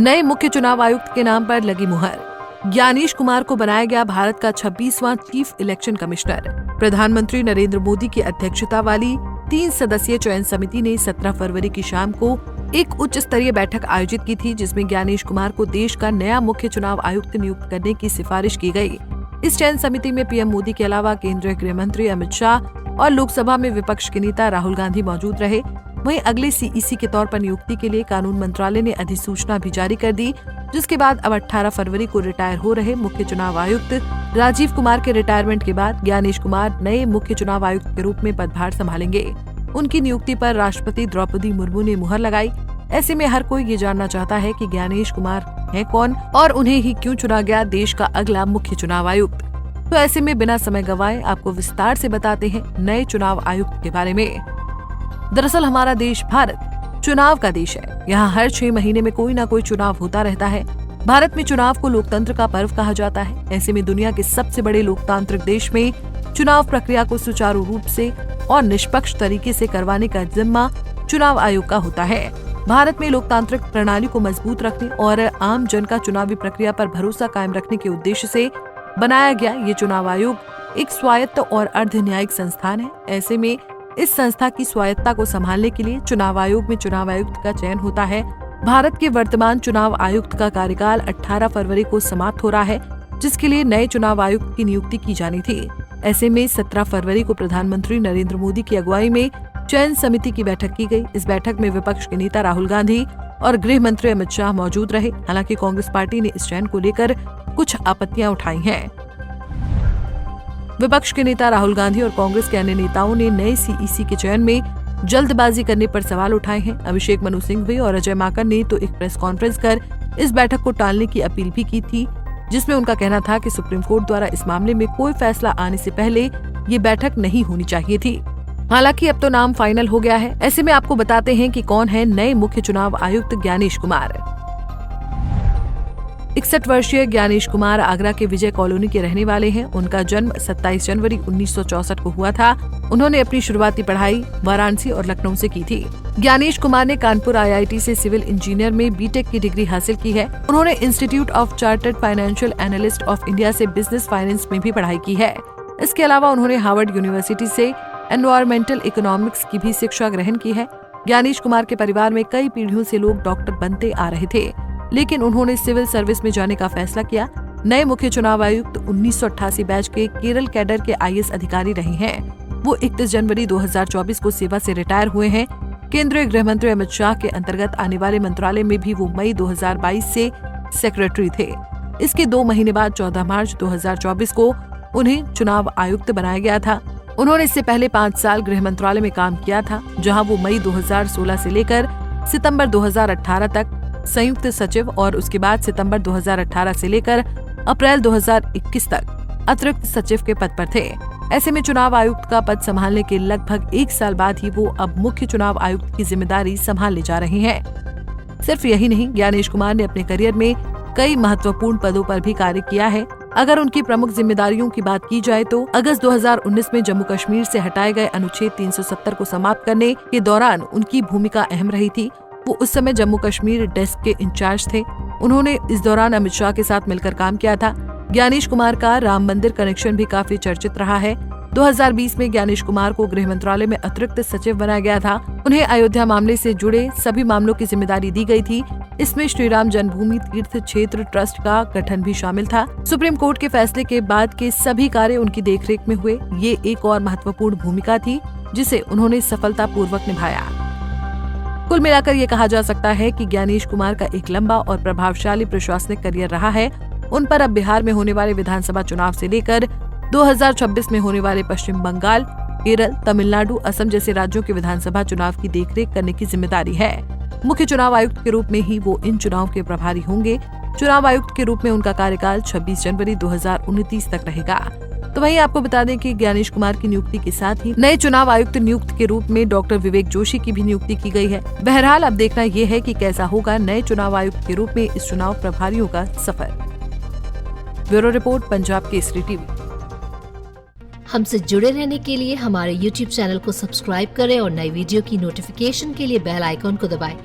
नए मुख्य चुनाव आयुक्त के नाम पर लगी मुहर। ज्ञानेश कुमार को बनाया गया भारत का 26वां चीफ इलेक्शन कमिश्नर। प्रधानमंत्री नरेंद्र मोदी की अध्यक्षता वाली 3 सदस्यीय चयन समिति ने 17 फरवरी की शाम को एक उच्च स्तरीय बैठक आयोजित की थी, जिसमें ज्ञानेश कुमार को देश का नया मुख्य चुनाव आयुक्त नियुक्त करने की सिफारिश की गई। इस चयन समिति में पीएम मोदी के अलावा केंद्रीय गृह मंत्री अमित शाह और लोकसभा में विपक्ष के नेता राहुल गांधी मौजूद रहे। वहीं अगले सीईसी के तौर पर नियुक्ति के लिए कानून मंत्रालय ने अधिसूचना भी जारी कर दी, जिसके बाद अब 18 फरवरी को रिटायर हो रहे मुख्य चुनाव आयुक्त राजीव कुमार के रिटायरमेंट के बाद ज्ञानेश कुमार नए मुख्य चुनाव आयुक्त के रूप में पदभार संभालेंगे। उनकी नियुक्ति पर राष्ट्रपति द्रौपदी मुर्मू ने मुहर लगाई। ऐसे में हर कोई ये जानना चाहता है कि ज्ञानेश कुमार है कौन और उन्हें ही क्यों चुना गया देश का अगला मुख्य चुनाव आयुक्त। तो ऐसे में बिना समय गंवाए आपको विस्तार से बताते हैं नए चुनाव आयुक्त के बारे में। दरअसल हमारा देश भारत चुनाव का देश है। यहाँ हर 6 महीने में कोई ना कोई चुनाव होता रहता है। भारत में चुनाव को लोकतंत्र का पर्व कहा जाता है। ऐसे में दुनिया के सबसे बड़े लोकतांत्रिक देश में चुनाव प्रक्रिया को सुचारू रूप से और निष्पक्ष तरीके से करवाने का जिम्मा चुनाव आयोग का होता है। भारत में लोकतांत्रिक प्रणाली को मजबूत रखने और आम जन का चुनावी प्रक्रिया पर भरोसा कायम रखने के उद्देश्य से बनाया गया ये चुनाव आयोग एक स्वायत्त और अर्ध न्यायिक संस्थान है। ऐसे में इस संस्था की स्वायत्तता को संभालने के लिए चुनाव आयोग में चुनाव आयुक्त का चयन होता है। भारत के वर्तमान चुनाव आयुक्त का कार्यकाल 18 फरवरी को समाप्त हो रहा है, जिसके लिए नए चुनाव आयुक्त की नियुक्ति की जानी थी। ऐसे में 17 फरवरी को प्रधानमंत्री नरेंद्र मोदी की अगुवाई में चयन समिति की बैठक की गई। इस बैठक में विपक्ष के नेता राहुल गांधी और गृह मंत्री अमित शाह मौजूद रहे। हालांकि कांग्रेस पार्टी ने इस चयन को लेकर कुछ आपत्तियां उठाई हैं। विपक्ष के नेता राहुल गांधी और कांग्रेस के अन्य नेताओं ने नए सीईसी के चयन में जल्दबाजी करने पर सवाल उठाए हैं। अभिषेक मनु सिंघवी और अजय माकन ने तो एक प्रेस कॉन्फ्रेंस कर इस बैठक को टालने की अपील भी की थी, जिसमें उनका कहना था कि सुप्रीम कोर्ट द्वारा इस मामले में कोई फैसला आने से पहले ये बैठक नहीं होनी चाहिए थी। हालांकि अब तो नाम फाइनल हो गया है। ऐसे में आपको बताते हैं कि कौन है नए मुख्य चुनाव आयुक्त ज्ञानेश कुमार। 61 वर्षीय ज्ञानेश कुमार आगरा के विजय कॉलोनी के रहने वाले हैं। उनका जन्म 27 जनवरी 1964 को हुआ था। उन्होंने अपनी शुरुआती पढ़ाई वाराणसी और लखनऊ से की थी। ज्ञानेश कुमार ने कानपुर आईआईटी से सिविल इंजीनियर में बीटेक की डिग्री हासिल की है। उन्होंने institute of chartered financial analyst of India से बिजनेस फाइनेंस में भी पढ़ाई की है। इसके अलावा उन्होंने हार्वर्ड यूनिवर्सिटी से एनवायरमेंटल इकोनॉमिक्स की भी शिक्षा ग्रहण की है। ज्ञानेश कुमार के परिवार में कई पीढ़ियों से लोग डॉक्टर बनते आ रहे थे, लेकिन उन्होंने सिविल सर्विस में जाने का फैसला किया। नए मुख्य चुनाव आयुक्त 1988 बैच के केरल कैडर के आईएएस अधिकारी रहे हैं। वो 31 जनवरी 2024 को सेवा से रिटायर हुए हैं। केंद्रीय गृह मंत्री अमित शाह के अंतर्गत आने वाले मंत्रालय में भी वो मई 2022 से सेक्रेटरी थे। इसके 2 महीने बाद 14 मार्च 2024 को उन्हें चुनाव आयुक्त बनाया गया था। उन्होंने इससे पहले 5 साल गृह मंत्रालय में काम किया था, जहाँ वो मई 2016 से लेकर सितम्बर 2018 तक संयुक्त सचिव और उसके बाद सितंबर 2018 से लेकर अप्रैल 2021 तक अतिरिक्त सचिव के पद पर थे। ऐसे में चुनाव आयुक्त का पद संभालने के लगभग 1 साल बाद ही वो अब मुख्य चुनाव आयुक्त की जिम्मेदारी संभालने जा रहे हैं। सिर्फ यही नहीं, ज्ञानेश कुमार ने अपने करियर में कई महत्वपूर्ण पदों पर भी कार्य किया है। अगर उनकी प्रमुख जिम्मेदारियों की बात की जाए तो अगस्त 2019 में जम्मू कश्मीर से हटाए गए अनुच्छेद 370 को समाप्त करने के दौरान उनकी भूमिका अहम रही थी। वो उस समय जम्मू कश्मीर डेस्क के इंचार्ज थे। उन्होंने इस दौरान अमित शाह के साथ मिलकर काम किया था। ज्ञानेश कुमार का राम मंदिर कनेक्शन भी काफी चर्चित रहा है। 2020 में ज्ञानेश कुमार को गृह मंत्रालय में अतिरिक्त सचिव बनाया गया था। उन्हें अयोध्या मामले से जुड़े सभी मामलों की जिम्मेदारी दी गई थी। इसमें श्री राम जन्मभूमि तीर्थ क्षेत्र ट्रस्ट का गठन भी शामिल था। सुप्रीम कोर्ट के फैसले के बाद के सभी कार्य उनकी देखरेख में हुए। ये एक और महत्वपूर्ण भूमिका थी, जिसे उन्होंने सफलतापूर्वक निभाया। कुल मिलाकर ये कहा जा सकता है कि ज्ञानेश कुमार का एक लंबा और प्रभावशाली प्रशासनिक करियर रहा है। उन पर अब बिहार में होने वाले विधानसभा चुनाव से लेकर 2026 में होने वाले पश्चिम बंगाल, केरल, तमिलनाडु, असम जैसे राज्यों के विधानसभा चुनाव की देखरेख करने की जिम्मेदारी है। मुख्य चुनाव आयुक्त के रूप में ही वो इन चुनाव के प्रभारी होंगे। चुनाव आयुक्त के रूप में उनका कार्यकाल 26 जनवरी 2029 तक रहेगा। तो वहीं आपको बता दें कि ज्ञानेश कुमार की नियुक्ति के साथ ही नए चुनाव आयुक्त नियुक्त के रूप में डॉक्टर विवेक जोशी की भी नियुक्ति की गई है। बहरहाल अब देखना ये है कि कैसा होगा नए चुनाव आयुक्त के रूप में इस चुनाव प्रभारियों का सफर। Bureau report, Punjab Kesari TV. हमसे जुड़े रहने के लिए हमारे YouTube चैनल को सब्सक्राइब करें और नई वीडियो की नोटिफिकेशन के लिए बेल आइकॉन को दबाएं।